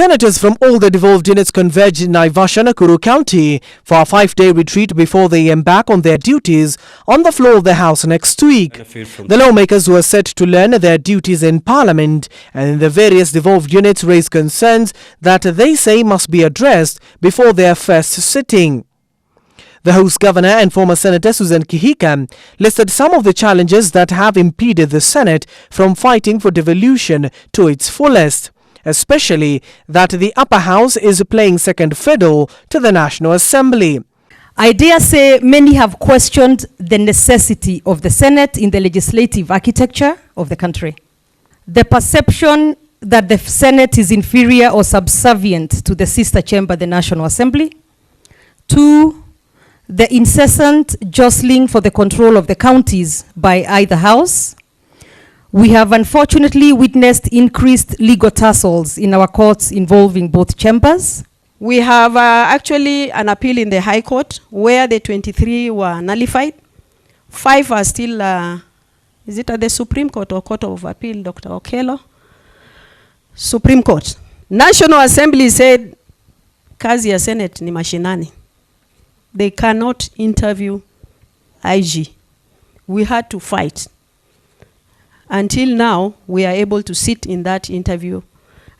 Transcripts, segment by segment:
Senators from all the devolved units converged in Naivasha, Nakuru County for a 5-day retreat before they embark on their duties on the floor of the House next week. The lawmakers were set to learn their duties in Parliament, and in the various devolved units raised concerns that they say must be addressed before their first sitting. The host governor and former Senator Susan Kihika listed some of the challenges that have impeded the Senate from fighting for devolution to its fullest, especially that the upper house is playing second fiddle to the National Assembly. I dare say many have questioned the necessity of the Senate in the legislative architecture of the country. The perception that the Senate is inferior or subservient to the sister chamber, the National Assembly. 2, the incessant jostling for the control of the counties by either house. We have unfortunately witnessed increased legal tussles in our courts involving both chambers. We have actually an appeal in the High Court where the 23 were nullified. 5 are still, is it at the Supreme Court or Court of Appeal, Dr. Okello? Supreme Court. National Assembly said, kazi ya Senate ni mashinani. They cannot interview IG. We had to fight. Until now, we are able to sit in that interview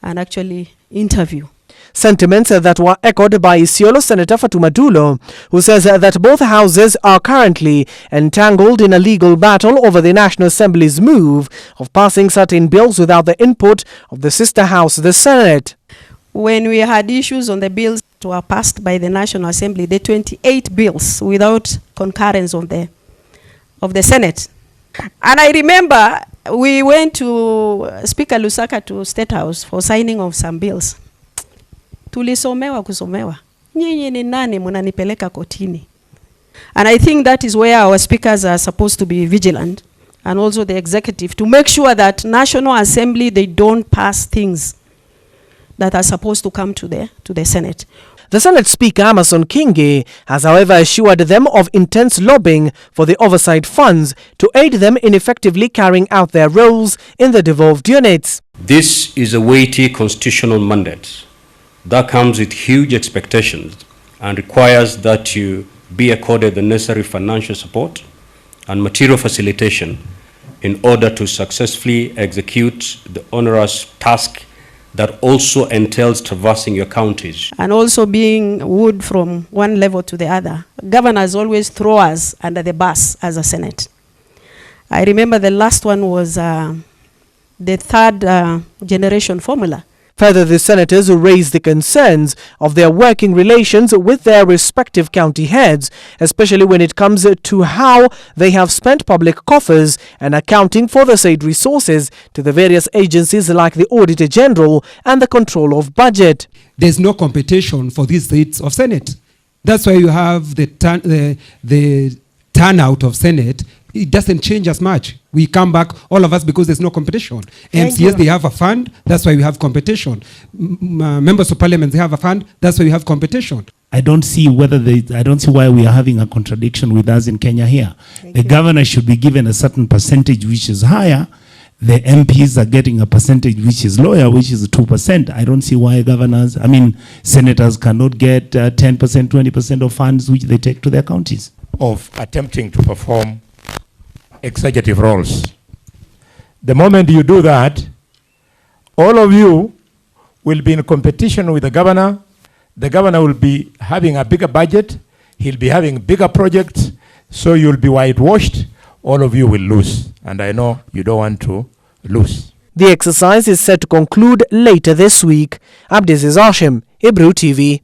and actually interview. Sentiments that were echoed by Isiolo Senator Fatuma Dulo, who says that both houses are currently entangled in a legal battle over the National Assembly's move of passing certain bills without the input of the sister house, the Senate. When we had issues on the bills that were passed by the National Assembly, the 28 bills without concurrence of the Senate. And I remember we went to Speaker Lusaka to State House for signing of some bills. Tulisomewa kusomewa. Nyinyi ni nani munanipeleka kotini? And I think that is where our speakers are supposed to be vigilant, and also the executive, to make sure that National Assembly, they don't pass things that are supposed to come to the Senate. The Senate Speaker, Amason Kingi, has however assured them of intense lobbying for the oversight funds to aid them in effectively carrying out their roles in the devolved units. This is a weighty constitutional mandate that comes with huge expectations and requires that you be accorded the necessary financial support and material facilitation in order to successfully execute the onerous task that also entails traversing your counties. And also being wood from one level to the other. Governors always throw us under the bus as a Senate. I remember the last one was the third generation formula. Further, the senators raised the concerns of their working relations with their respective county heads, especially when it comes to how they have spent public coffers and accounting for the said resources to the various agencies like the Auditor General and the Control of Budget. There's no competition for these seats of Senate. That's why you have the turnout of Senate. It doesn't change as much. We come back, all of us, because there's no competition. MCS, they have a fund, that's why we have competition. Members of Parliament, they have a fund, that's why we have competition. I don't see why we are having a contradiction with us in Kenya here. The governor should be given a certain percentage which is higher. The MPs are getting a percentage which is lower, which is 2%. I don't see why senators cannot get 10%, 20% of funds which they take to their counties. Of attempting to perform executive roles. The moment you do that, all of you will be in competition with the governor. The governor will be having a bigger budget. He'll be having bigger projects. So you'll be whitewashed. All of you will lose. And I know you don't want to lose. The exercise is set to conclude later this week. Abdiaziz, Hashim, Hebrew TV.